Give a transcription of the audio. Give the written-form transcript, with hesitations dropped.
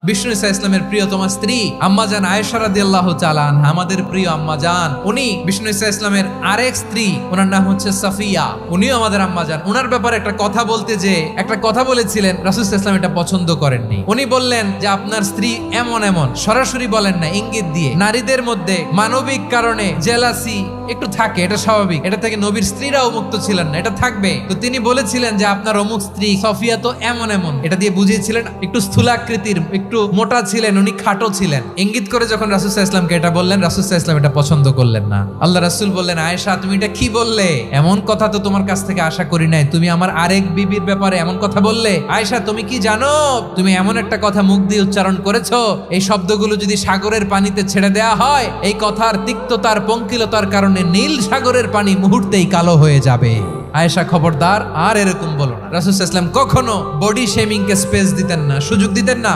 বিষ্ণু ইসলামের প্রিয়তমা স্ত্রী আম্মাজান আয়েশা রাদিয়াল্লাহু তাআলা আনহা, আমাদের প্রিয় আম্মাজান, উনি বিষ্ণু ইসলামের আরেক স্ত্রী, ওনার নাম হচ্ছে সাফিয়া, উনিও আমাদের আম্মাজান। ওনার ব্যাপারে একটা কথা বলতে যে একটা কথা বলেছিলেন, রাসূল সাল্লাল্লাহু আলাইহি ওয়াসাল্লাম এটা পছন্দ করেননি। উনি বললেন যে আপনার স্ত্রী এমন এমন, সরাসরি বলেন না, ইঙ্গিত দিয়ে। নারীদের মধ্যে মানবিক কারণে জেলাসি একটু থাকে, এটা স্বাভাবিক, এটা থেকে নবীর স্ত্রীরাও মুক্ত ছিলেন না, এটা থাকবে। তো তিনি বলেছিলেন যে আপনার অমুক স্ত্রী সফিয়া তো এমন এমন, এটা দিয়ে বুঝিয়েছিলেন একটু স্থূলাকৃতির, একটু মোটা ছিলেন, উনি খাটো ছিলেন। ইঙ্গিত করে যখন রাসূল সাল্লাল্লাহু আলাইহি ওয়াসাল্লামকে এটা বললেন, রাসূল সাল্লাল্লাহু আলাইহি ওয়াসাল্লাম এটা পছন্দ করলেন না। আল্লাহ রাসূল বললেন, আয়েশা তুমি এটা কি বললে? এমন কথা তো তোমার কাছ থেকে আশা করি নাই, তুমি আমার আরেক বিবির ব্যাপারে এমন কথা বললে। আয়েশা তুমি কি জানো, তুমি এমন একটা কথা মুখ দিয়ে উচ্চারণ করেছো, এই শব্দগুলো যদি সাগরের পানিতে ছেড়ে দেওয়া হয়, এই কথার তিক্ততার পঙ্কিলতার কারণে নীল সাগরের পানি মুহূর্তেই কালো হয়ে যাবে। আয়েশা খবরদার, আর এরকম বলো না। রাসূল সাল্লাল্লাহু আলাইহি ওয়াসাল্লাম কখনো বডি শেমিং কে স্পেস দিতেন না, সুযোগ দিতেন না।